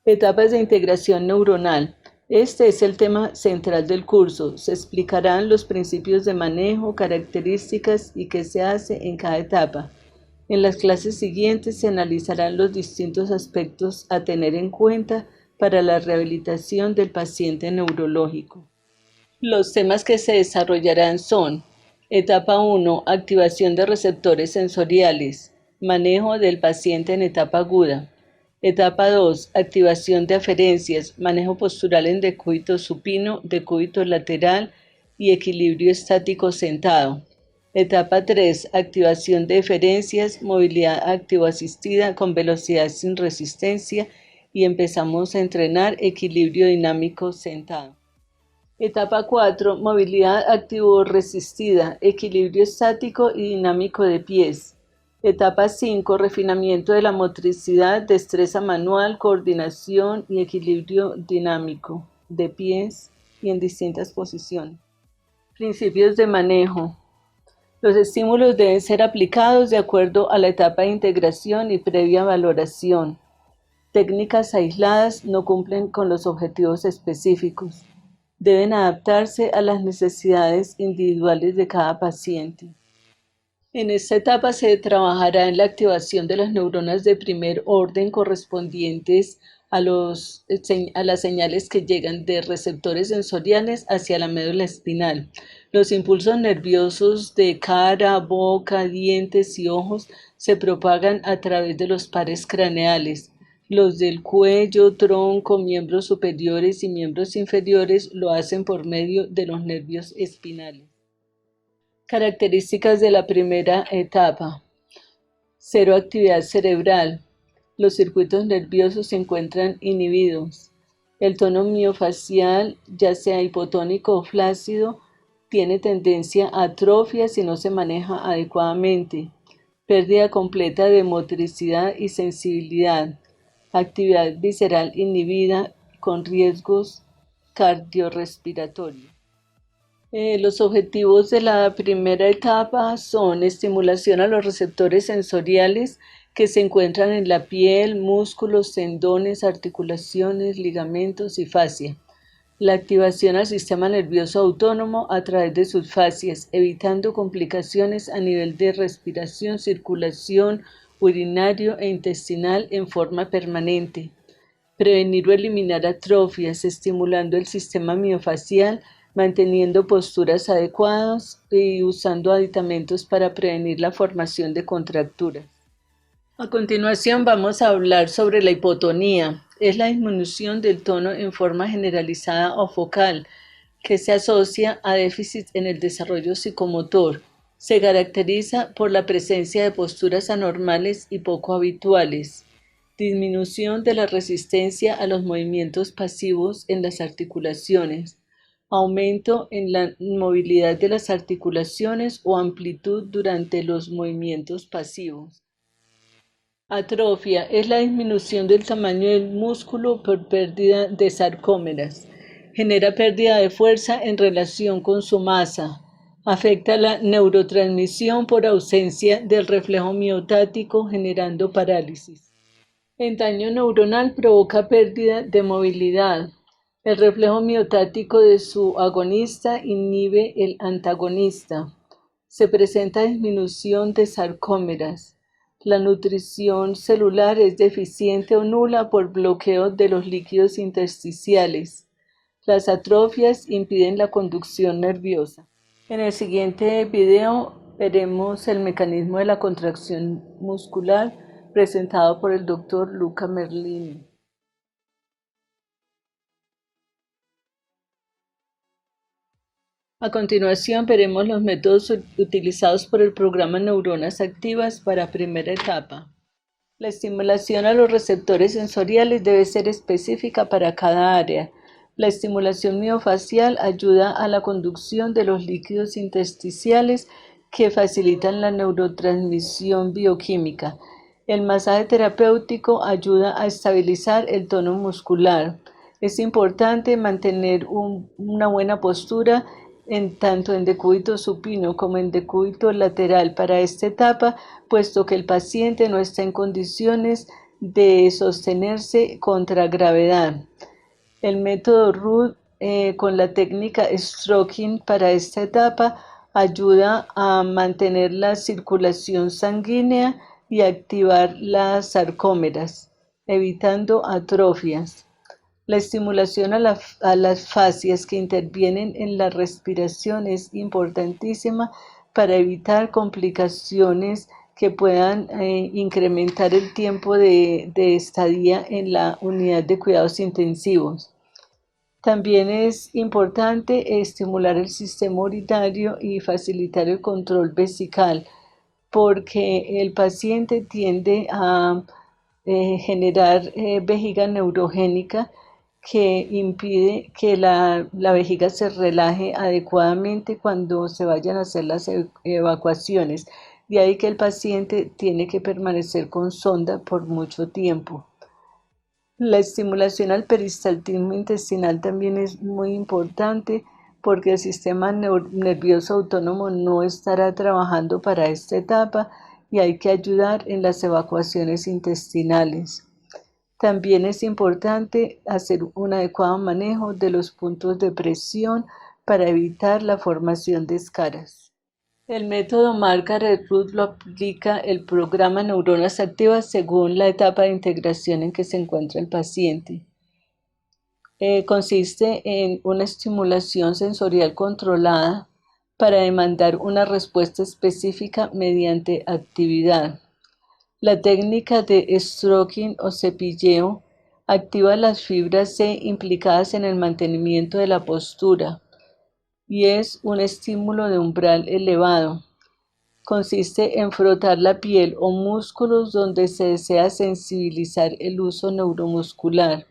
Etapas de integración neuronal. Este es el tema central del curso. Se explicarán los principios de manejo, características y qué se hace en cada etapa. En las clases siguientes se analizarán los distintos aspectos a tener en cuenta para la rehabilitación del paciente neurológico. Los temas que se desarrollarán son: etapa 1, activación de receptores sensoriales, manejo del paciente en etapa aguda. Etapa 2, activación de aferencias, manejo postural en decúbito supino, decúbito lateral y equilibrio estático sentado. Etapa 3, activación de eferencias, movilidad activo-asistida con velocidad sin resistencia, y empezamos a entrenar equilibrio dinámico sentado. Etapa 4, movilidad activo-resistida, equilibrio estático y dinámico de pies. Etapa 5, refinamiento de la motricidad, destreza manual, coordinación y equilibrio dinámico de pies y en distintas posiciones. Principios de manejo. Los estímulos deben ser aplicados de acuerdo a la etapa de integración y previa valoración. Técnicas aisladas no cumplen con los objetivos específicos. Deben adaptarse a las necesidades individuales de cada paciente. En esta etapa se trabajará en la activación de las neuronas de primer orden correspondientes a las señales que llegan de receptores sensoriales hacia la médula espinal. Los impulsos nerviosos de cara, boca, dientes y ojos se propagan a través de los pares craneales. Los del cuello, tronco, miembros superiores y miembros inferiores lo hacen por medio de los nervios espinales. Características de la primera etapa. Cero actividad cerebral. Los circuitos nerviosos se encuentran inhibidos. El tono miofacial, ya sea hipotónico o flácido, tiene tendencia a atrofia si no se maneja adecuadamente. Pérdida completa de motricidad y sensibilidad. Actividad visceral inhibida con riesgos cardiorrespiratorios. Los objetivos de la primera etapa son estimulación a los receptores sensoriales que se encuentran en la piel, músculos, tendones, articulaciones, ligamentos y fascia. La activación al sistema nervioso autónomo a través de sus fascias, evitando complicaciones a nivel de respiración, circulación, urinario e intestinal en forma permanente. Prevenir o eliminar atrofias, estimulando el sistema miofacial, manteniendo posturas adecuadas y usando aditamentos para prevenir la formación de contracturas. A continuación vamos a hablar sobre la hipotonía. Es la disminución del tono en forma generalizada o focal que se asocia a déficit en el desarrollo psicomotor. Se caracteriza por la presencia de posturas anormales y poco habituales. Disminución de la resistencia a los movimientos pasivos en las articulaciones. Aumento en la movilidad de las articulaciones o amplitud durante los movimientos pasivos. Atrofia es la disminución del tamaño del músculo por pérdida de sarcómeras. Genera pérdida de fuerza en relación con su masa. Afecta la neurotransmisión por ausencia del reflejo miotático, generando parálisis. El daño neuronal provoca pérdida de movilidad. El reflejo miotático de su agonista inhibe el antagonista. Se presenta disminución de sarcómeras. La nutrición celular es deficiente o nula por bloqueo de los líquidos intersticiales. Las atrofias impiden la conducción nerviosa. En el siguiente video veremos el mecanismo de la contracción muscular presentado por el Dr. Luca Merlini. A continuación veremos los métodos utilizados por el programa Neuronas Activas para primera etapa. La estimulación a los receptores sensoriales debe ser específica para cada área. La estimulación miofacial ayuda a la conducción de los líquidos intersticiales que facilitan la neurotransmisión bioquímica. El masaje terapéutico ayuda a estabilizar el tono muscular. Es importante mantener una buena postura tanto en decúbito supino como en decúbito lateral para esta etapa, puesto que el paciente no está en condiciones de sostenerse contra gravedad. El método Rudd con la técnica stroking para esta etapa ayuda a mantener la circulación sanguínea y activar las sarcómeras, evitando atrofias. La estimulación a las fascias que intervienen en la respiración es importantísima para evitar complicaciones que puedan incrementar el tiempo de estadía en la unidad de cuidados intensivos. También es importante estimular el sistema urinario y facilitar el control vesical, porque el paciente tiende a generar vejiga neurogénica que impide que la vejiga se relaje adecuadamente cuando se vayan a hacer las evacuaciones. De ahí que el paciente tiene que permanecer con sonda por mucho tiempo. La estimulación al peristaltismo intestinal también es muy importante porque el sistema nervioso autónomo no estará trabajando para esta etapa y hay que ayudar en las evacuaciones intestinales. También es importante hacer un adecuado manejo de los puntos de presión para evitar la formación de escaras. El método Margaret-Rudd lo aplica el programa Neuronas Activas según la etapa de integración en que se encuentra el paciente. Consiste en una estimulación sensorial controlada para demandar una respuesta específica mediante actividad. La técnica de stroking o cepilleo activa las fibras C implicadas en el mantenimiento de la postura y es un estímulo de umbral elevado. Consiste en frotar la piel o músculos donde se desea sensibilizar el uso neuromuscular.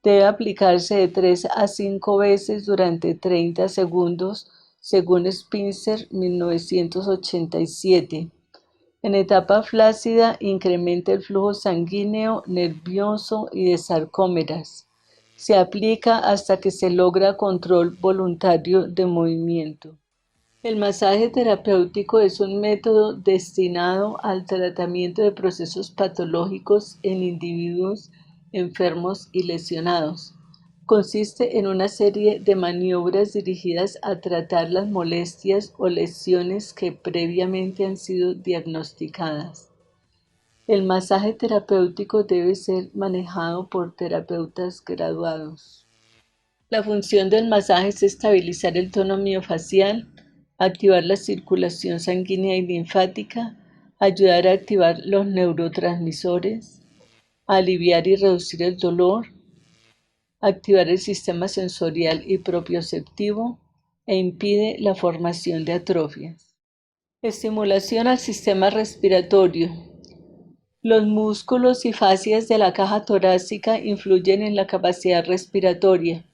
Debe aplicarse de 3 a 5 veces durante 30 segundos, según Spencer 1987. En etapa flácida, incrementa el flujo sanguíneo, nervioso y de sarcómeras. Se aplica hasta que se logra control voluntario de movimiento. El masaje terapéutico es un método destinado al tratamiento de procesos patológicos en individuos enfermos y lesionados. Consiste en una serie de maniobras dirigidas a tratar las molestias o lesiones que previamente han sido diagnosticadas. El masaje terapéutico debe ser manejado por terapeutas graduados. La función del masaje es estabilizar el tono miofacial, activar la circulación sanguínea y linfática, ayudar a activar los neurotransmisores, aliviar y reducir el dolor, activar el sistema sensorial y propioceptivo e impide la formación de atrofias. Estimulación al sistema respiratorio. Los músculos y fascias de la caja torácica influyen en la capacidad respiratoria.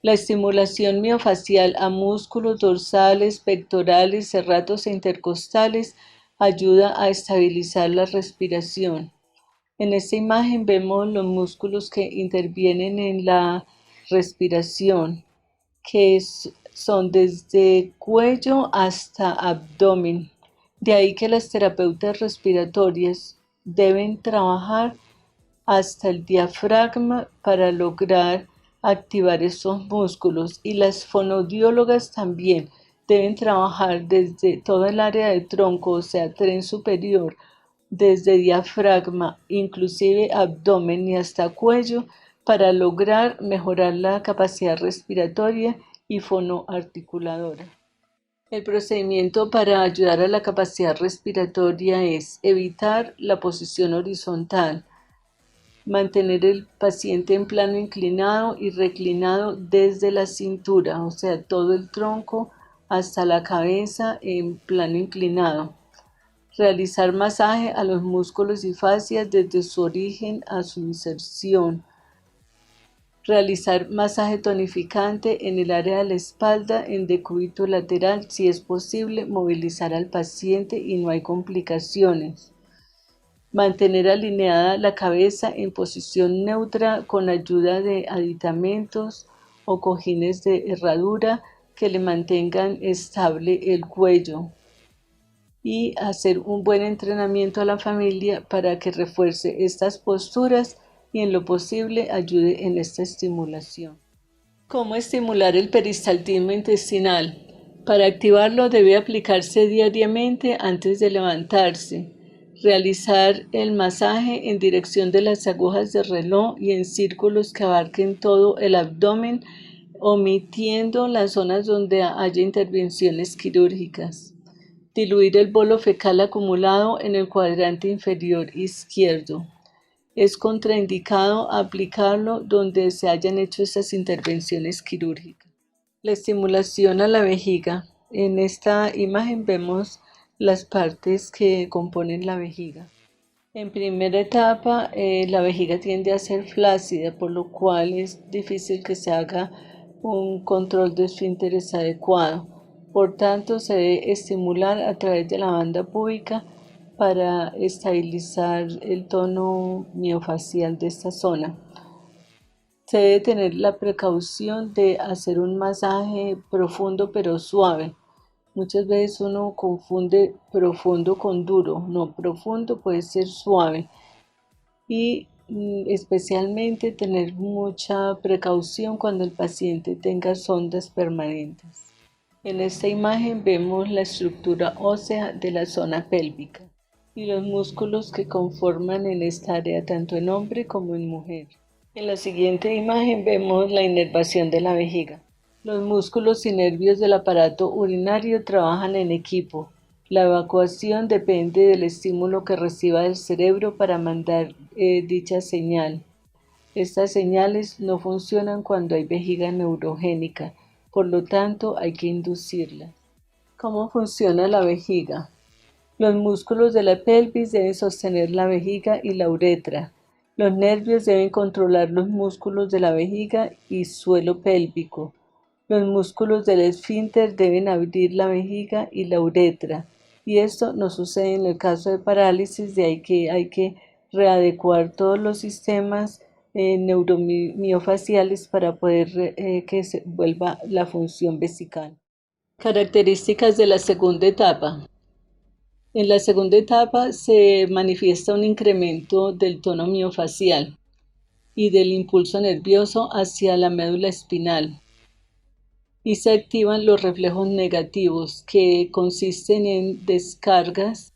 La estimulación miofacial a músculos dorsales, pectorales, serratos e intercostales ayuda a estabilizar la respiración. En esta imagen vemos los músculos que intervienen en la respiración, que son desde cuello hasta abdomen. De ahí que las terapeutas respiratorias deben trabajar hasta el diafragma para lograr activar esos músculos, y las fonoaudiólogas también deben trabajar desde toda el área del tronco, o sea, tren superior, desde diafragma, inclusive abdomen y hasta cuello, para lograr mejorar la capacidad respiratoria y fonoarticuladora. El procedimiento para ayudar a la capacidad respiratoria es evitar la posición horizontal, mantener el paciente en plano inclinado y reclinado desde la cintura, o sea, todo el tronco hasta la cabeza en plano inclinado. Realizar masaje a los músculos y fascias desde su origen a su inserción. Realizar masaje tonificante en el área de la espalda en decúbito lateral, si es posible, movilizar al paciente y no hay complicaciones. Mantener alineada la cabeza en posición neutra con ayuda de aditamentos o cojines de herradura que le mantengan estable el cuello. y hacer un buen entrenamiento a la familia para que refuerce estas posturas y en lo posible ayude en esta estimulación. ¿Cómo estimular el peristaltismo intestinal? Para activarlo debe aplicarse diariamente antes de levantarse. Realizar el masaje en dirección de las agujas del reloj y en círculos que abarquen todo el abdomen, omitiendo las zonas donde haya intervenciones quirúrgicas. Diluir el bolo fecal acumulado en el cuadrante inferior izquierdo. Es contraindicado aplicarlo donde se hayan hecho estas intervenciones quirúrgicas. La estimulación a la vejiga. En esta imagen vemos las partes que componen la vejiga. En primera etapa, la vejiga tiende a ser flácida, por lo cual es difícil que se haga un control de esfínteres adecuado. Por tanto, se debe estimular a través de la banda púbica para estabilizar el tono miofacial de esta zona. Se debe tener la precaución de hacer un masaje profundo pero suave. Muchas veces uno confunde profundo con duro. No, profundo puede ser suave. Y especialmente tener mucha precaución cuando el paciente tenga sondas permanentes. En esta imagen vemos la estructura ósea de la zona pélvica y los músculos que conforman en esta área tanto en hombre como en mujer. En la siguiente imagen vemos la inervación de la vejiga. Los músculos y nervios del aparato urinario trabajan en equipo. La evacuación depende del estímulo que reciba del cerebro para mandar dicha señal. Estas señales no funcionan cuando hay vejiga neurogénica, por lo tanto hay que inducirlas. ¿Cómo funciona la vejiga? Los músculos de la pelvis deben sostener la vejiga y la uretra. Los nervios deben controlar los músculos de la vejiga y suelo pélvico. Los músculos del esfínter deben abrir la vejiga y la uretra. Y esto no sucede en el caso de parálisis, de ahí que hay que readecuar todos los sistemas neuromiofaciales para poder que se vuelva la función vesical. Características de la segunda etapa. En la segunda etapa se manifiesta un incremento del tono miofacial y del impulso nervioso hacia la médula espinal y se activan los reflejos negativos que consisten en descargas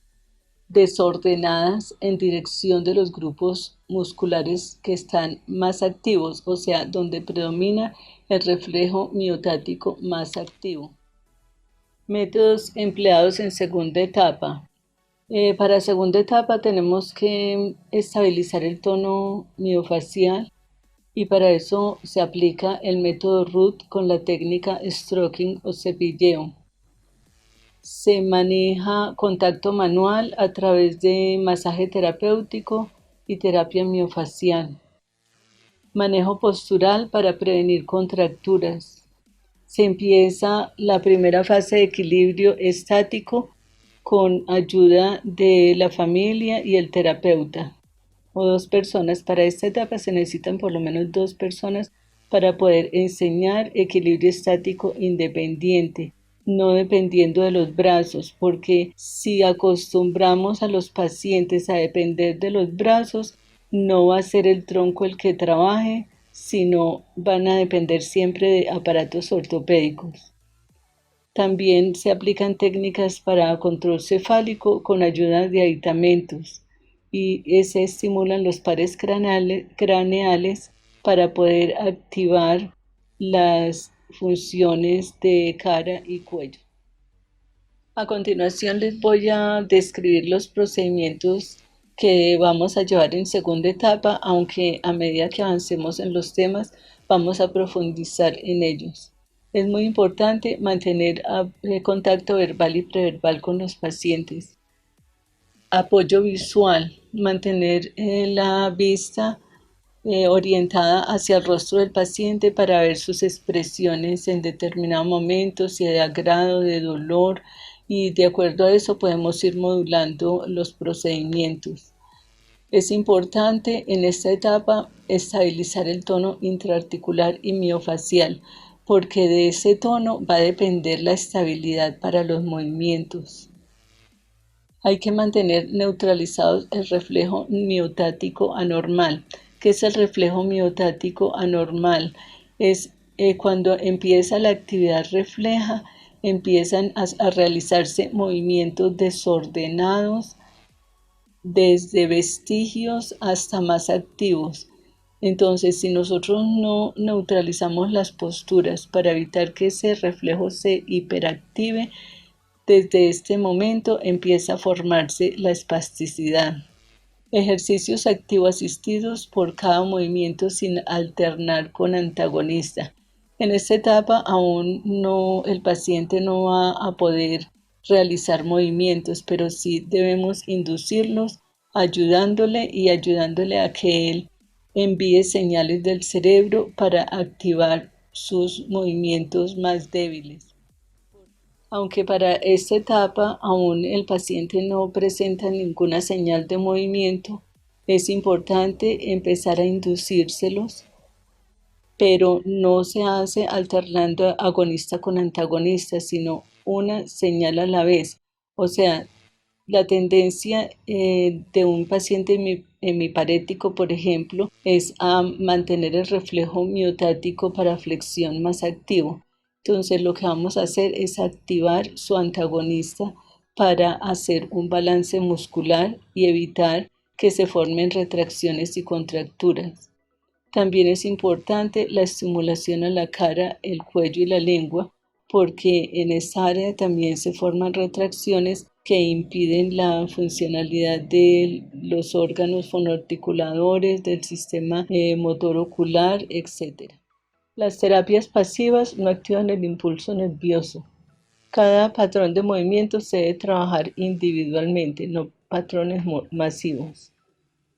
desordenadas en dirección de los grupos musculares que están más activos, o sea, donde predomina el reflejo miotático más activo. Métodos empleados en segunda etapa. Para segunda etapa tenemos que estabilizar el tono miofacial y para eso se aplica el método Root con la técnica stroking o cepilleo. Se maneja contacto manual a través de masaje terapéutico y terapia miofacial. Manejo postural para prevenir contracturas. Se empieza la primera fase de equilibrio estático con ayuda de la familia y el terapeuta o dos personas. Para esta etapa se necesitan por lo menos dos personas para poder enseñar equilibrio estático independiente, no dependiendo de los brazos, porque si acostumbramos a los pacientes a depender de los brazos, no va a ser el tronco el que trabaje, sino van a depender siempre de aparatos ortopédicos. También se aplican técnicas para control cefálico con ayuda de aditamentos y se estimulan los pares craneales para poder activar las funciones de cara y cuello. A continuación les voy a describir los procedimientos que vamos a llevar en segunda etapa, aunque a medida que avancemos en los temas vamos a profundizar en ellos. Es muy importante mantener contacto verbal y preverbal con los pacientes. Apoyo visual, mantener la vista orientada hacia el rostro del paciente para ver sus expresiones en determinado momento, si de agrado, de dolor, y de acuerdo a eso podemos ir modulando los procedimientos. Es importante en esta etapa estabilizar el tono intraarticular y miofacial, porque de ese tono va a depender la estabilidad para los movimientos. Hay que mantener neutralizado el reflejo miotático anormal. ¿Qué es el reflejo miotático anormal? Es cuando empieza la actividad refleja, empiezan a realizarse movimientos desordenados, desde vestigios hasta más activos. Entonces, si nosotros no neutralizamos las posturas para evitar que ese reflejo se hiperactive, desde este momento empieza a formarse la espasticidad. Ejercicios activo asistidos por cada movimiento sin alternar con antagonista. En esta etapa aún no, el paciente no va a poder realizar movimientos, pero sí debemos inducirlos ayudándole a que él envíe señales del cerebro para activar sus movimientos más débiles. Aunque para esta etapa aún el paciente no presenta ninguna señal de movimiento, es importante empezar a inducírselos, pero no se hace alternando agonista con antagonista, sino una señal a la vez. O sea, la tendencia de un paciente hemiparético, por ejemplo, es a mantener el reflejo miotático para flexión más activo. Entonces lo que vamos a hacer es activar su antagonista para hacer un balance muscular y evitar que se formen retracciones y contracturas. También es importante la estimulación a la cara, el cuello y la lengua, porque en esta área también se forman retracciones que impiden la funcionalidad de los órganos fonoarticuladores, del sistema motor ocular, etc. Las terapias pasivas no activan el impulso nervioso. Cada patrón de movimiento se debe trabajar individualmente, no patrones masivos.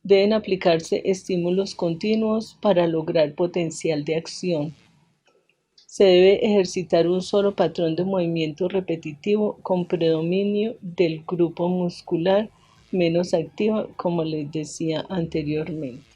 Deben aplicarse estímulos continuos para lograr potencial de acción. Se debe ejercitar un solo patrón de movimiento repetitivo con predominio del grupo muscular menos activo, como les decía anteriormente.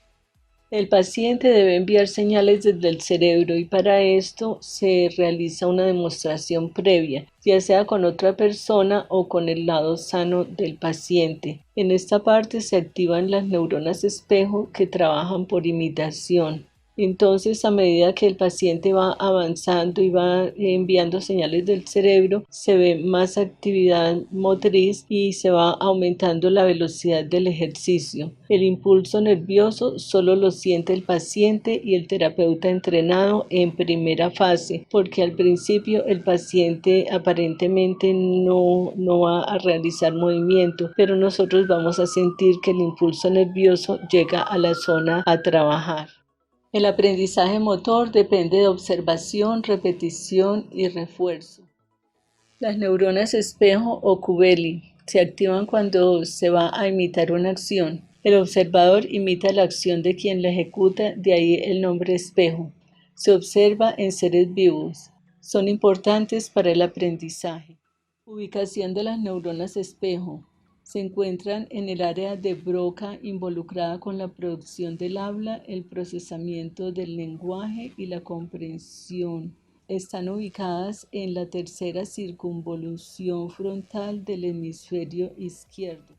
El paciente debe enviar señales desde el cerebro y para esto se realiza una demostración previa, ya sea con otra persona o con el lado sano del paciente. En esta parte se activan las neuronas espejo que trabajan por imitación. Entonces, a medida que el paciente va avanzando y va enviando señales del cerebro, se ve más actividad motriz y se va aumentando la velocidad del ejercicio. El impulso nervioso solo lo siente el paciente y el terapeuta entrenado en primera fase, porque al principio el paciente aparentemente no va a realizar movimiento, pero nosotros vamos a sentir que el impulso nervioso llega a la zona a trabajar. El aprendizaje motor depende de observación, repetición y refuerzo. Las neuronas espejo o Kubeli se activan cuando se va a imitar una acción. El observador imita la acción de quien la ejecuta, de ahí el nombre espejo. Se observa en seres vivos. Son importantes para el aprendizaje. Ubicación de las neuronas espejo. Se encuentran en el área de Broca involucrada con la producción del habla, el procesamiento del lenguaje y la comprensión. Están ubicadas en la tercera circunvolución frontal del hemisferio izquierdo.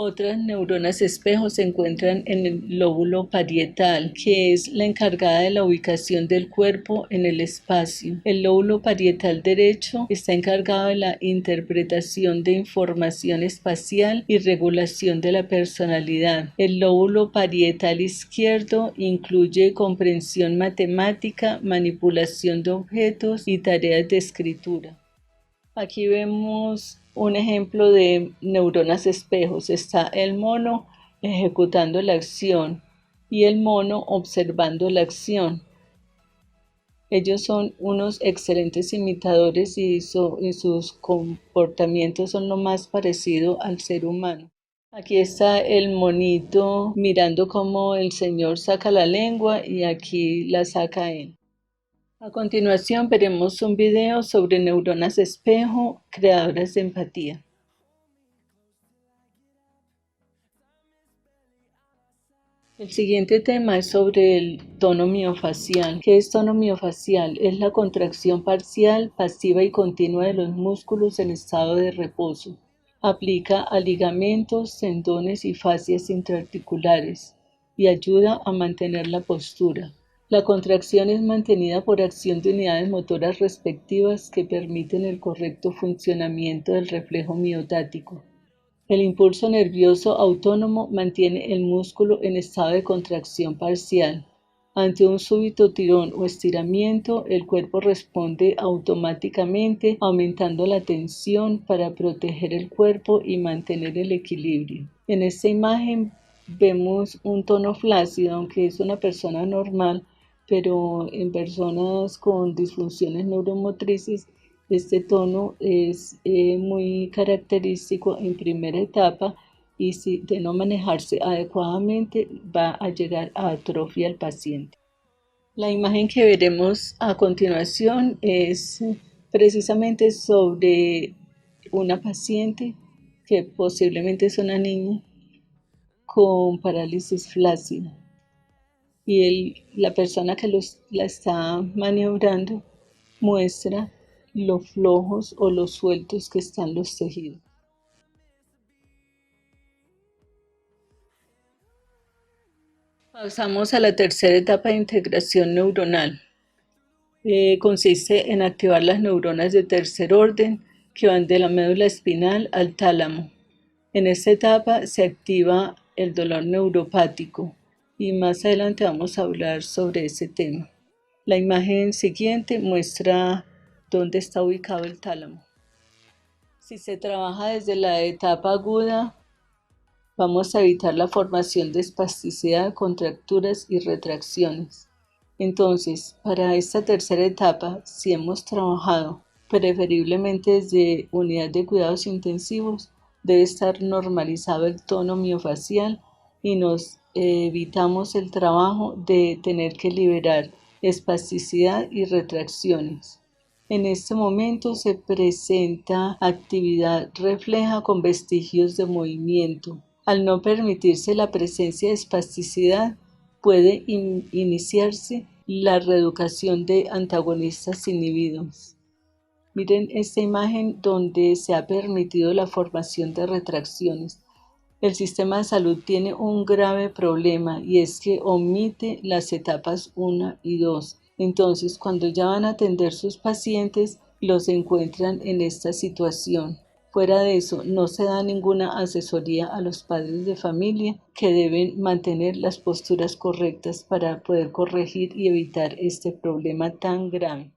Otras neuronas espejo se encuentran en el lóbulo parietal, que es la encargada de la ubicación del cuerpo en el espacio. El lóbulo parietal derecho está encargado de la interpretación de información espacial y regulación de la personalidad. El lóbulo parietal izquierdo incluye comprensión matemática, manipulación de objetos y tareas de escritura. Aquí vemos un ejemplo de neuronas espejos. Está el mono ejecutando la acción y el mono observando la acción. Ellos son unos excelentes imitadores y sus comportamientos son lo más parecido al ser humano. Aquí está el monito mirando cómo el señor saca la lengua y aquí la saca él. A continuación veremos un video sobre neuronas espejo creadoras de empatía. El siguiente tema es sobre el tono miofacial. ¿Qué es tono miofacial? Es la contracción parcial, pasiva y continua de los músculos en estado de reposo. Aplica a ligamentos, tendones y fascias intraarticulares y ayuda a mantener la postura. La contracción es mantenida por acción de unidades motoras respectivas que permiten el correcto funcionamiento del reflejo miotático. El impulso nervioso autónomo mantiene el músculo en estado de contracción parcial. Ante un súbito tirón o estiramiento, el cuerpo responde automáticamente, aumentando la tensión para proteger el cuerpo y mantener el equilibrio. En esta imagen vemos un tono flácido, aunque es una persona normal, pero en personas con disfunciones neuromotrices este tono es muy característico en primera etapa y si de no manejarse adecuadamente va a llegar a atrofia al paciente. La imagen que veremos a continuación es precisamente sobre una paciente que posiblemente es una niña con parálisis flácida y la persona que la está maniobrando muestra lo flojos o lo sueltos que están los tejidos. Pasamos a la tercera etapa de integración neuronal. Consiste en activar las neuronas de tercer orden que van de la médula espinal al tálamo. En esta etapa se activa el dolor neuropático y más adelante vamos a hablar sobre ese tema. La imagen siguiente muestra dónde está ubicado el tálamo. Si se trabaja desde la etapa aguda, vamos a evitar la formación de espasticidad, contracturas y retracciones. Entonces, para esta tercera etapa, si hemos trabajado preferiblemente desde unidad de cuidados intensivos, debe estar normalizado el tono miofacial y nos evitamos el trabajo de tener que liberar espasticidad y retracciones. En este momento se presenta actividad refleja con vestigios de movimiento. Al no permitirse la presencia de espasticidad, puede iniciarse la reeducación de antagonistas inhibidos. Miren esta imagen donde se ha permitido la formación de retracciones. El sistema de salud tiene un grave problema y es que omite las etapas 1 y 2. Entonces, cuando ya van a atender sus pacientes, los encuentran en esta situación. Fuera de eso, no se da ninguna asesoría a los padres de familia que deben mantener las posturas correctas para poder corregir y evitar este problema tan grave.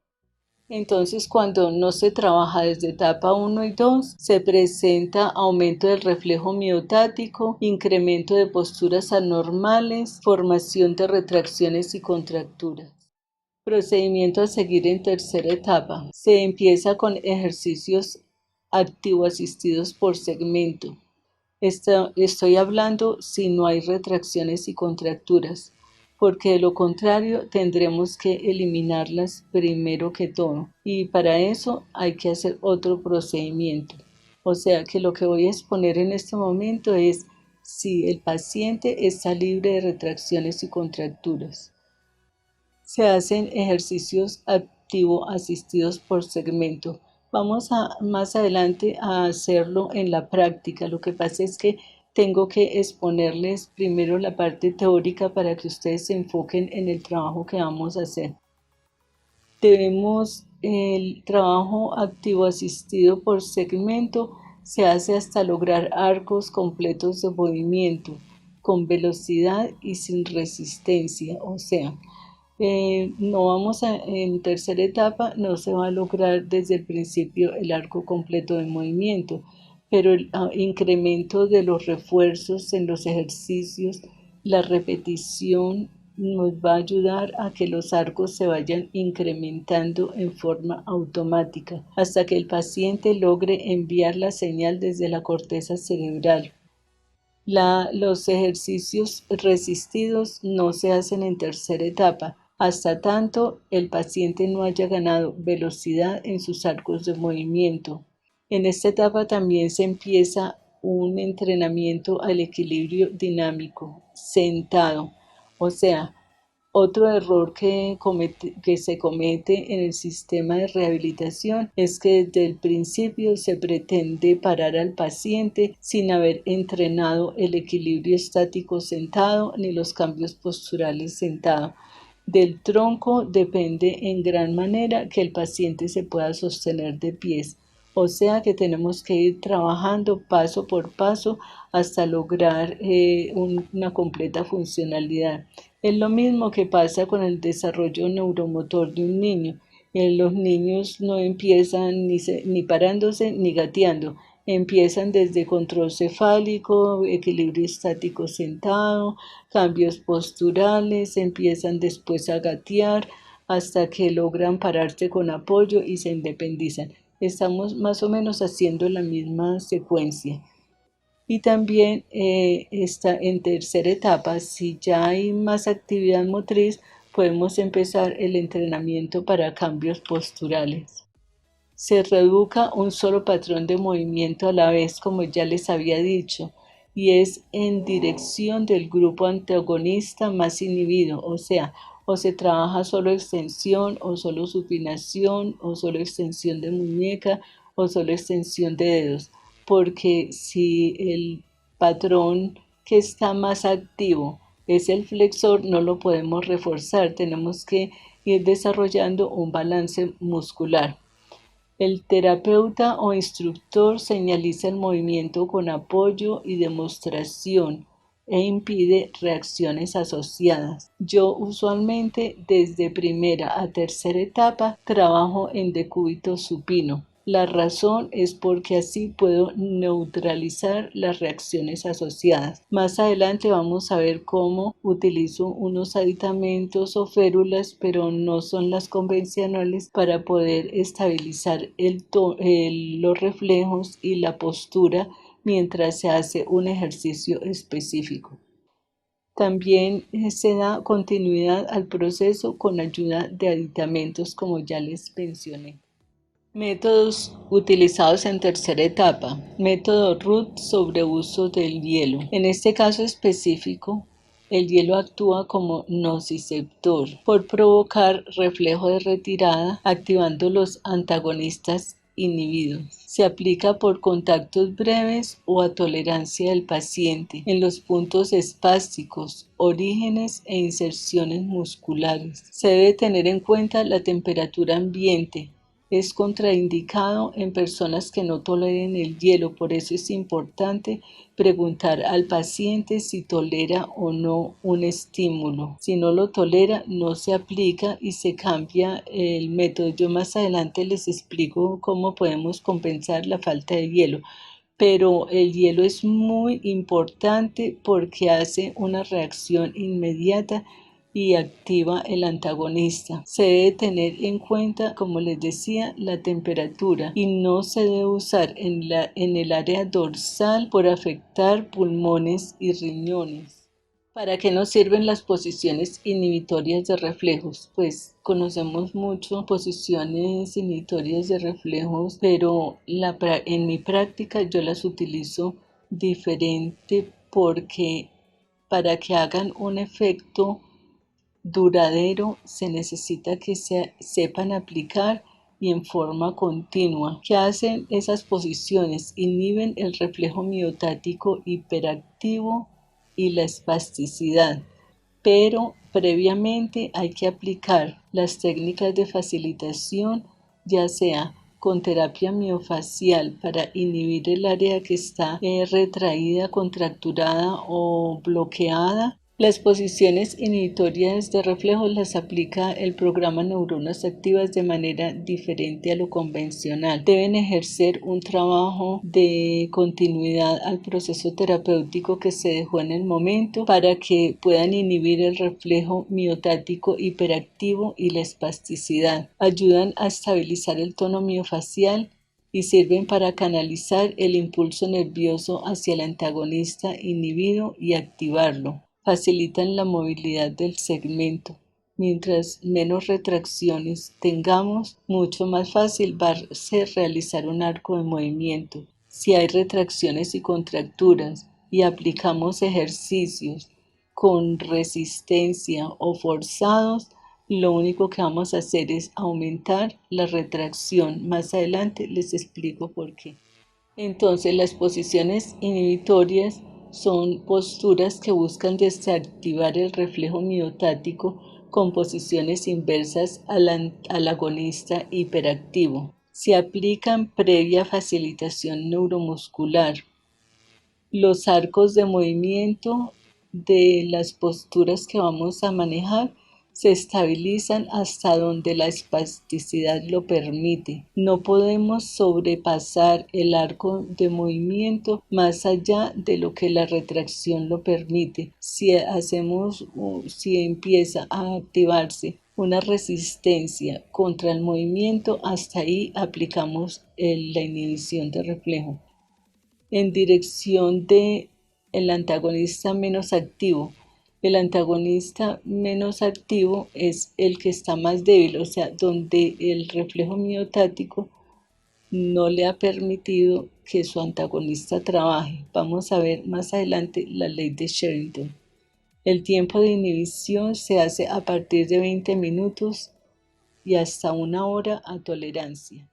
Entonces, cuando no se trabaja desde etapa 1 y 2, se presenta aumento del reflejo miotático, incremento de posturas anormales, formación de retracciones y contracturas. Procedimiento a seguir en tercera etapa. Se empieza con ejercicios activo-asistidos por segmento. Estoy hablando si no hay retracciones y contracturas, porque de lo contrario tendremos que eliminarlas primero que todo y para eso hay que hacer otro procedimiento. O sea que lo que voy a exponer en este momento es si el paciente está libre de retracciones y contracturas. Se hacen ejercicios activo asistidos por segmento. Vamos más adelante a hacerlo en la práctica. Lo que pasa es que tengo que exponerles primero la parte teórica para que ustedes se enfoquen en el trabajo que vamos a hacer. El trabajo activo asistido por segmento se hace hasta lograr arcos completos de movimiento, con velocidad y sin resistencia, o sea, en tercera etapa no se va a lograr desde el principio el arco completo de movimiento, pero el incremento de los refuerzos en los ejercicios, la repetición nos va a ayudar a que los arcos se vayan incrementando en forma automática hasta que el paciente logre enviar la señal desde la corteza cerebral. Los ejercicios resistidos no se hacen en tercera etapa, hasta tanto el paciente no haya ganado velocidad en sus arcos de movimiento. En esta etapa también se empieza un entrenamiento al equilibrio dinámico, sentado, o sea, Otro error que se comete en el sistema de rehabilitación es que desde el principio se pretende parar al paciente sin haber entrenado el equilibrio estático sentado ni los cambios posturales sentado. Del tronco depende en gran manera que el paciente se pueda sostener de pies, o sea que tenemos que ir trabajando paso por paso hasta lograr una completa funcionalidad. Es lo mismo que pasa con el desarrollo neuromotor de un niño. Los niños no empiezan ni parándose ni gateando. Empiezan desde control cefálico, equilibrio estático sentado, cambios posturales, empiezan después a gatear hasta que logran pararse con apoyo y se independizan. Estamos más o menos haciendo la misma secuencia. Y también está en tercera etapa, si ya hay más actividad motriz, podemos empezar el entrenamiento para cambios posturales. Se reeduca un solo patrón de movimiento a la vez, como ya les había dicho, y es en dirección del grupo antagonista más inhibido, o sea, o se trabaja solo extensión, o solo supinación, o solo extensión de muñeca, o solo extensión de dedos, porque si el patrón que está más activo es el flexor, no lo podemos reforzar, tenemos que ir desarrollando un balance muscular. El terapeuta o instructor señaliza el movimiento con apoyo y demostración e impide reacciones asociadas. Yo usualmente desde primera a tercera etapa trabajo en decúbito supino. La razón es porque así puedo neutralizar las reacciones asociadas. Más adelante vamos a ver cómo utilizo unos aditamentos o férulas, pero no son las convencionales, para poder estabilizar los reflejos y la postura mientras se hace un ejercicio específico. También se da continuidad al proceso con ayuda de aditamentos, como ya les mencioné. Métodos utilizados en tercera etapa. Método Ruth sobre uso del hielo. En este caso específico, el hielo actúa como nociceptor por provocar reflejo de retirada, activando los antagonistas inhibidos. Se aplica por contactos breves o a tolerancia del paciente en los puntos espásticos, orígenes e inserciones musculares. Se debe tener en cuenta la temperatura ambiente. Es contraindicado en personas que no toleren el hielo, por eso es importante preguntar al paciente si tolera o no un estímulo. Si no lo tolera, no se aplica y se cambia el método. Yo más adelante les explico cómo podemos compensar la falta de hielo. Pero el hielo es muy importante porque hace una reacción inmediata y activa el antagonista. Se debe tener en cuenta, como les decía, la temperatura, y no se debe usar en el área dorsal por afectar pulmones y riñones. ¿Para qué nos sirven las posiciones inhibitorias de reflejos? Pues conocemos mucho posiciones inhibitorias de reflejos, pero en mi práctica yo las utilizo diferente, porque para que hagan un efecto duradero se necesita que se sepan aplicar y en forma continua. ¿Qué hacen esas posiciones? Inhiben el reflejo miotático hiperactivo y la espasticidad, pero previamente hay que aplicar las técnicas de facilitación, ya sea con terapia miofacial para inhibir el área que está retraída, contracturada o bloqueada. Las posiciones inhibitorias de reflejos las aplica el programa Neuronas Activas de manera diferente a lo convencional. Deben ejercer un trabajo de continuidad al proceso terapéutico que se dejó en el momento, para que puedan inhibir el reflejo miotático hiperactivo y la espasticidad. Ayudan a estabilizar el tono miofacial y sirven para canalizar el impulso nervioso hacia el antagonista inhibido y activarlo. Facilitan la movilidad del segmento. Mientras menos retracciones tengamos, mucho más fácil va a ser realizar un arco de movimiento. Si hay retracciones y contracturas y aplicamos ejercicios con resistencia o forzados, lo único que vamos a hacer es aumentar la retracción. Más adelante les explico por qué. Entonces, las posiciones inhibitorias son posturas que buscan desactivar el reflejo miotático con posiciones inversas al agonista hiperactivo. Se aplican previa facilitación neuromuscular. Los arcos de movimiento de las posturas que vamos a manejar se estabilizan hasta donde la espasticidad lo permite. No podemos sobrepasar el arco de movimiento más allá de lo que la retracción lo permite. Si empieza a activarse una resistencia contra el movimiento, hasta ahí aplicamos la inhibición de reflejo en dirección de el antagonista menos activo. El antagonista menos activo es el que está más débil, o sea, donde el reflejo miotático no le ha permitido que su antagonista trabaje. Vamos a ver más adelante la ley de Sherrington. El tiempo de inhibición se hace a partir de 20 minutos y hasta 1 hora a tolerancia.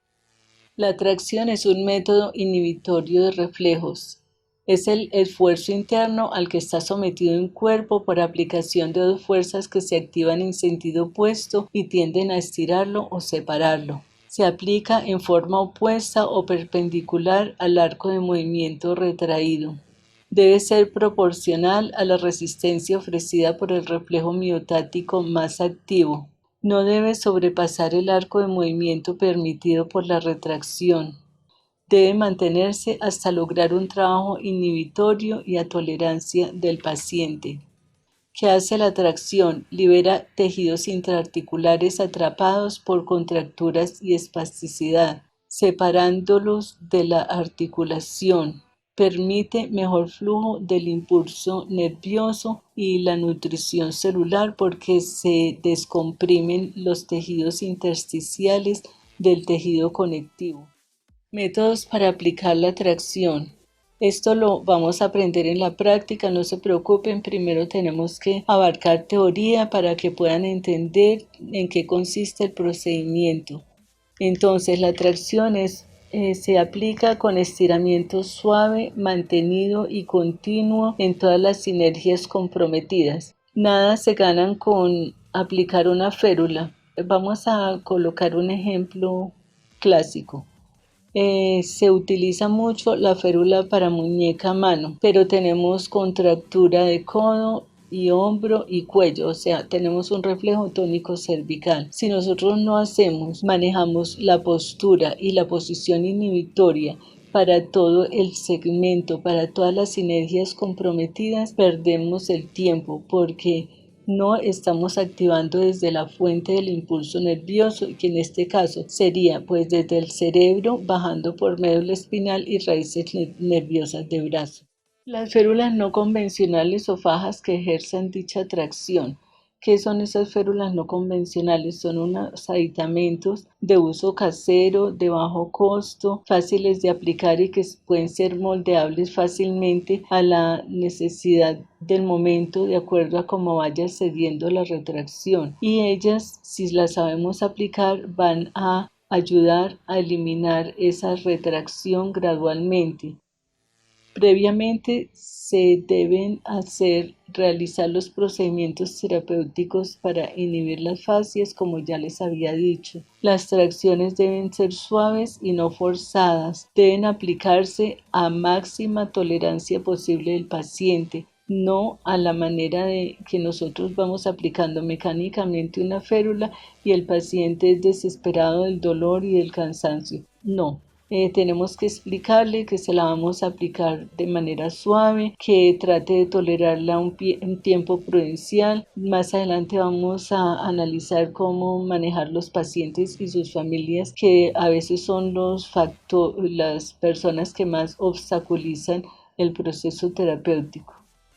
La tracción es un método inhibitorio de reflejos. Es el esfuerzo interno al que está sometido un cuerpo por aplicación de dos fuerzas que se activan en sentido opuesto y tienden a estirarlo o separarlo. Se aplica en forma opuesta o perpendicular al arco de movimiento retraído. Debe ser proporcional a la resistencia ofrecida por el reflejo miotático más activo. No debe sobrepasar el arco de movimiento permitido por la retracción. Debe mantenerse hasta lograr un trabajo inhibitorio y a tolerancia del paciente. ¿Qué hace la tracción? Libera tejidos intraarticulares atrapados por contracturas y espasticidad, separándolos de la articulación. Permite mejor flujo del impulso nervioso y la nutrición celular porque se descomprimen los tejidos intersticiales del tejido conectivo. Métodos para aplicar la tracción. Esto lo vamos a aprender en la práctica, no se preocupen, primero tenemos que abarcar teoría para que puedan entender en qué consiste el procedimiento. Entonces, la tracción se aplica con estiramiento suave, mantenido y continuo en todas las sinergias comprometidas. Nada se ganan con aplicar una férula. Vamos a colocar un ejemplo clásico. Se utiliza mucho la férula para muñeca a mano, pero tenemos contractura de codo y hombro y cuello, o sea, tenemos un reflejo tónico cervical. Si nosotros no manejamos la postura y la posición inhibitoria para todo el segmento, para todas las sinergias comprometidas, perdemos el tiempo porque no estamos activando desde la fuente del impulso nervioso, que en este caso sería pues desde el cerebro bajando por médula espinal y raíces nerviosas de brazo. Las férulas no convencionales o fajas que ejerzan dicha tracción. ¿Qué son esas férulas no convencionales? Son unos aditamentos de uso casero, de bajo costo, fáciles de aplicar y que pueden ser moldeables fácilmente a la necesidad del momento de acuerdo a cómo vaya cediendo la retracción. Y ellas, si las sabemos aplicar, van a ayudar a eliminar esa retracción gradualmente. Previamente se deben realizar los procedimientos terapéuticos para inhibir las fascias, como ya les había dicho. Las tracciones deben ser suaves y no forzadas. Deben aplicarse a máxima tolerancia posible del paciente, no a la manera de que nosotros vamos aplicando mecánicamente una férula y el paciente es desesperado del dolor y del cansancio. No. Tenemos que explicarle que se la vamos a aplicar de manera suave, que trate de tolerarla un tiempo prudencial. Más adelante vamos a analizar cómo manejar los pacientes y sus familias, que a veces son las personas que más obstaculizan el proceso terapéutico.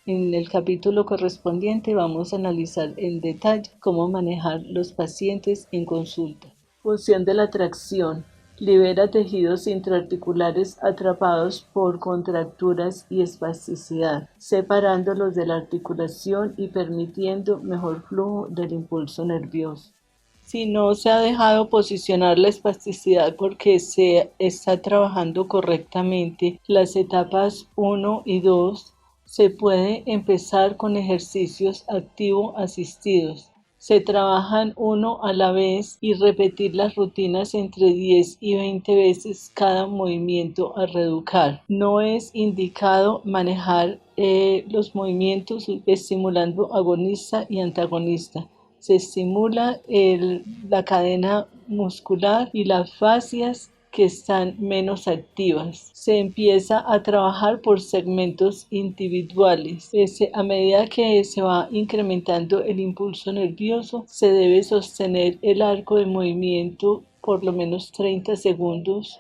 En el capítulo correspondiente vamos a analizar en detalle cómo manejar los pacientes en consulta. Función de la tracción. Libera tejidos intraarticulares atrapados por contracturas y espasticidad, separándolos de la articulación y permitiendo mejor flujo del impulso nervioso. Si no se ha dejado posicionar la espasticidad porque se está trabajando correctamente las etapas 1 y 2, se puede empezar con ejercicios activo-asistidos. Se trabajan uno a la vez y repetir las rutinas entre 10 y 20 veces cada movimiento a reeducar. No es indicado manejar los movimientos estimulando agonista y antagonista. Se estimula la cadena muscular y las fascias que están menos activas. Se empieza a trabajar por segmentos individuales. A medida que se va incrementando el impulso nervioso, se debe sostener el arco de movimiento por lo menos 30 segundos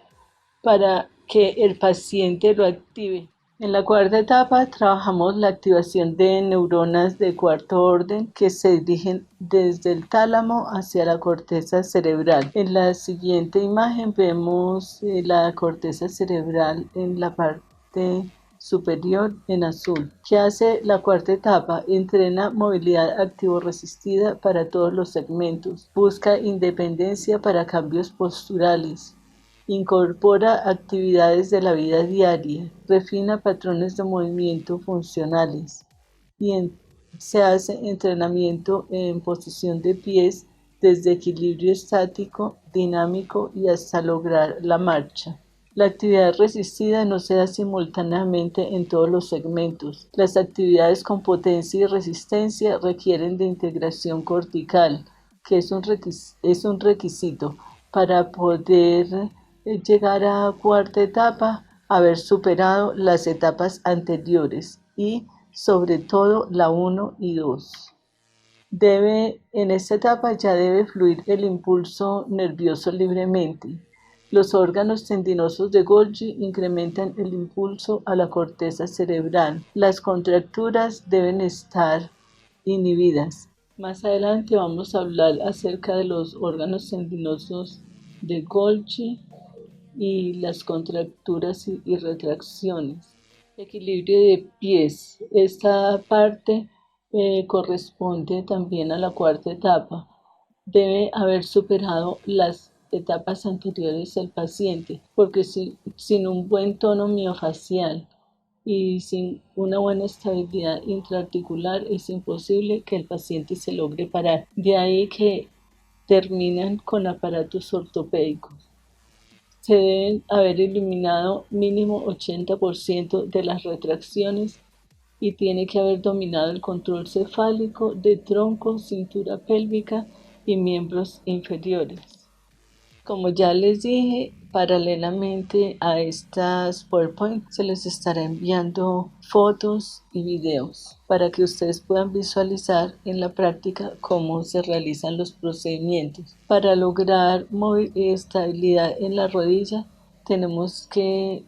para que el paciente lo active. En la cuarta etapa trabajamos la activación de neuronas de cuarto orden que se dirigen desde el tálamo hacia la corteza cerebral. En la siguiente imagen vemos la corteza cerebral en la parte superior en azul. ¿Qué hace la cuarta etapa? Entrena movilidad activo-resistida para todos los segmentos. Busca independencia para cambios posturales. Incorpora actividades de la vida diaria, refina patrones de movimiento funcionales y se hace entrenamiento en posición de pies desde equilibrio estático, dinámico y hasta lograr la marcha. La actividad resistida no se da simultáneamente en todos los segmentos. Las actividades con potencia y resistencia requieren de integración cortical, que es un requisito para poder llegar a cuarta etapa, haber superado las etapas anteriores y sobre todo la 1 y 2. En esta etapa ya debe fluir el impulso nervioso libremente. Los órganos tendinosos de Golgi incrementan el impulso a la corteza cerebral. Las contracturas deben estar inhibidas. Más adelante vamos a hablar acerca de los órganos tendinosos de Golgi y las contracturas y retracciones. Equilibrio de pies. Esta parte corresponde también a la cuarta etapa. Debe haber superado las etapas anteriores el paciente, porque sin un buen tono miofacial y sin una buena estabilidad intraarticular es imposible que el paciente se logre parar. De ahí que terminan con aparatos ortopédicos. Se deben haber eliminado mínimo 80% de las retracciones y tiene que haber dominado el control cefálico de tronco, cintura pélvica y miembros inferiores. Como ya les dije, paralelamente a estas PowerPoint se les estará enviando fotos y videos para que ustedes puedan visualizar en la práctica cómo se realizan los procedimientos. Para lograr estabilidad en la rodilla, tenemos que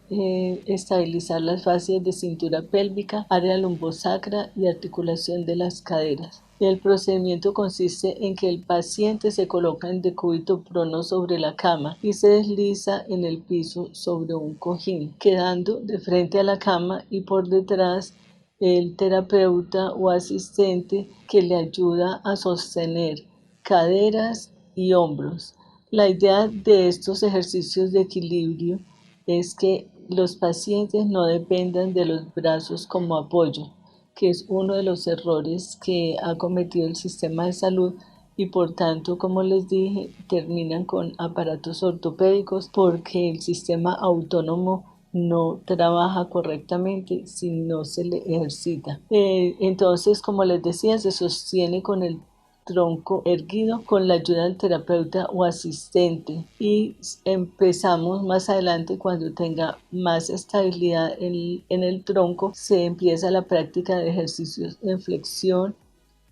estabilizar las fascias de cintura pélvica, área lumbosacra y articulación de las caderas. El procedimiento consiste en que el paciente se coloca en decúbito prono sobre la cama y se desliza en el piso sobre un cojín, quedando de frente a la cama y por detrás el terapeuta o asistente que le ayuda a sostener caderas y hombros. La idea de estos ejercicios de equilibrio es que los pacientes no dependan de los brazos como apoyo, que es uno de los errores que ha cometido el sistema de salud y por tanto, como les dije, terminan con aparatos ortopédicos porque el sistema autónomo no trabaja correctamente si no se le ejercita. Entonces, como les decía, se sostiene con el tronco erguido con la ayuda del terapeuta o asistente y empezamos más adelante cuando tenga más estabilidad en el tronco, se empieza la práctica de ejercicios en flexión,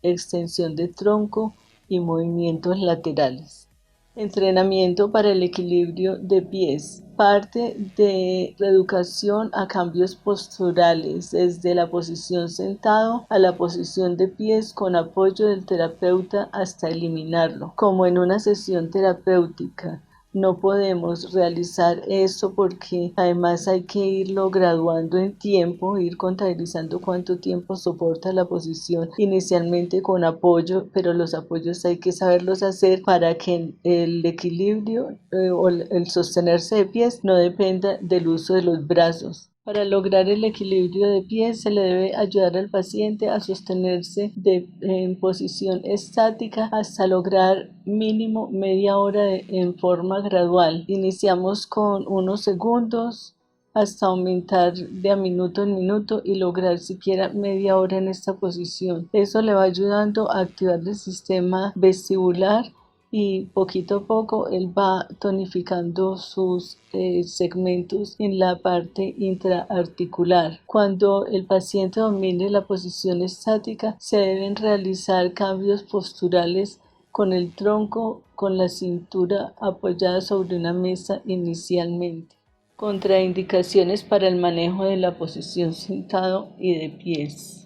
extensión de tronco y movimientos laterales. Entrenamiento para el equilibrio de pies. Parte de reeducación a cambios posturales, desde la posición sentado a la posición de pies con apoyo del terapeuta hasta eliminarlo, como en una sesión terapéutica. No podemos realizar esto porque además hay que irlo graduando en tiempo, ir contabilizando cuánto tiempo soporta la posición inicialmente con apoyo, pero los apoyos hay que saberlos hacer para que el equilibrio o el sostenerse de pies no dependa del uso de los brazos. Para lograr el equilibrio de pie se le debe ayudar al paciente a sostenerse en posición estática hasta lograr mínimo media hora en forma gradual. Iniciamos con unos segundos hasta aumentar de a minuto en minuto y lograr siquiera media hora en esta posición. Eso le va ayudando a activar el sistema vestibular y poquito a poco él va tonificando sus segmentos en la parte intraarticular. Cuando el paciente domine la posición estática, se deben realizar cambios posturales con el tronco, con la cintura apoyada sobre una mesa inicialmente. Contraindicaciones para el manejo de la posición sentado y de pies.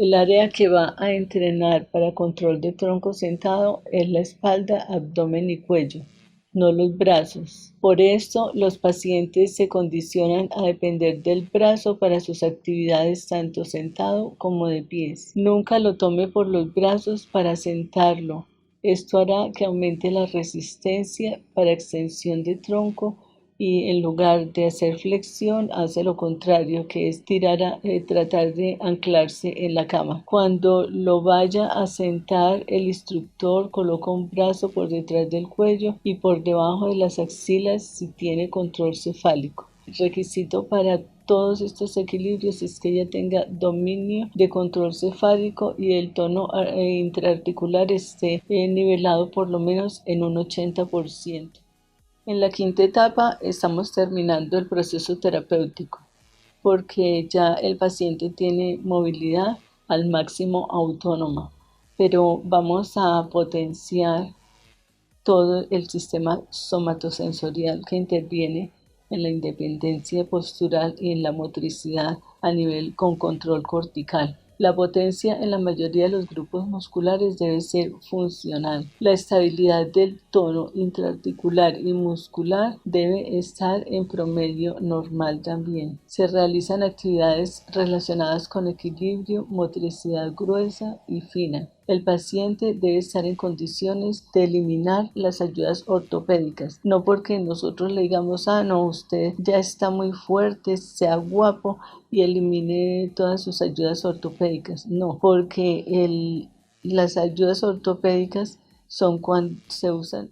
El área que va a entrenar para control de tronco sentado es la espalda, abdomen y cuello, no los brazos. Por esto, los pacientes se condicionan a depender del brazo para sus actividades tanto sentado como de pies. Nunca lo tome por los brazos para sentarlo. Esto hará que aumente la resistencia para extensión de tronco y en lugar de hacer flexión hace lo contrario, que es tratar de anclarse en la cama. Cuando lo vaya a sentar, el instructor coloca un brazo por detrás del cuello y por debajo de las axilas si tiene control cefálico. El requisito para todos estos equilibrios es que ella tenga dominio de control cefálico y el tono intraarticular esté nivelado por lo menos en un 80%. En la quinta etapa estamos terminando el proceso terapéutico porque ya el paciente tiene movilidad al máximo autónoma, pero vamos a potenciar todo el sistema somatosensorial que interviene en la independencia postural y en la motricidad a nivel con control cortical. La potencia en la mayoría de los grupos musculares debe ser funcional. La estabilidad del tono intraarticular y muscular debe estar en promedio normal también. Se realizan actividades relacionadas con equilibrio, motricidad gruesa y fina. El paciente debe estar en condiciones de eliminar las ayudas ortopédicas, no porque nosotros le digamos, no, usted ya está muy fuerte, sea guapo y elimine todas sus ayudas ortopédicas. No, porque las ayudas ortopédicas son cuando se usan.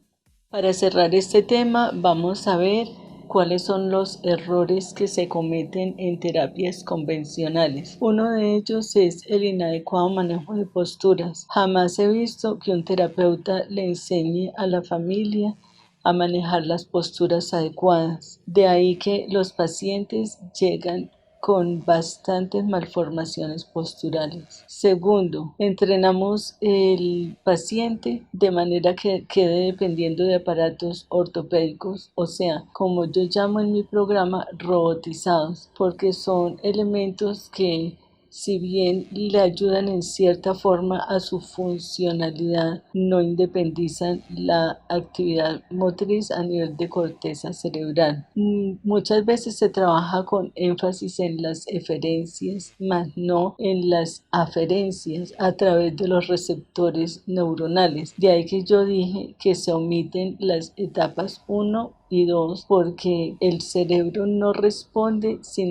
Para cerrar este tema, vamos a ver cuáles son los errores que se cometen en terapias convencionales. Uno de ellos es el inadecuado manejo de posturas. Jamás he visto que un terapeuta le enseñe a la familia a manejar las posturas adecuadas. De ahí que los pacientes llegan con bastantes malformaciones posturales. Segundo, entrenamos el paciente de manera que quede dependiendo de aparatos ortopédicos, o sea, como yo llamo en mi programa, robotizados, porque son elementos que si bien le ayudan en cierta forma a su funcionalidad, no independizan la actividad motriz a nivel de corteza cerebral. Muchas veces se trabaja con énfasis en las eferencias, más no en las aferencias a través de los receptores neuronales. De ahí que yo dije que se omiten las etapas 1 y 2 porque el cerebro no responde si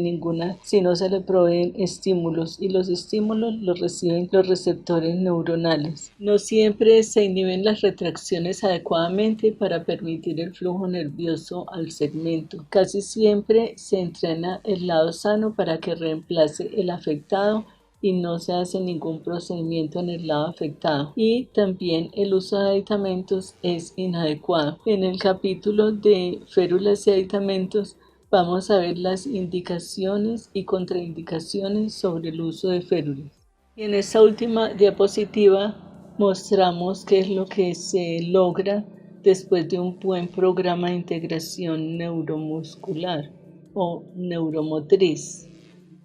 no se le proveen estímulos y los estímulos los reciben los receptores neuronales. No siempre se inhiben las retracciones adecuadamente para permitir el flujo nervioso al segmento. Casi siempre se entrena el lado sano para que reemplace el afectado y no se hace ningún procedimiento en el lado afectado. Y también el uso de aditamentos es inadecuado. En el capítulo de férulas y aditamentos vamos a ver las indicaciones y contraindicaciones sobre el uso de férulas. Y en esta última diapositiva mostramos qué es lo que se logra después de un buen programa de integración neuromuscular o neuromotriz,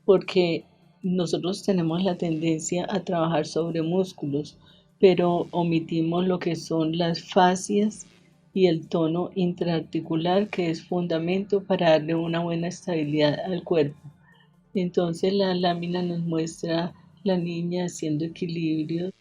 porque nosotros tenemos la tendencia a trabajar sobre músculos, pero omitimos lo que son las fascias y el tono intraarticular, que es fundamento para darle una buena estabilidad al cuerpo. Entonces la lámina nos muestra la niña haciendo equilibrio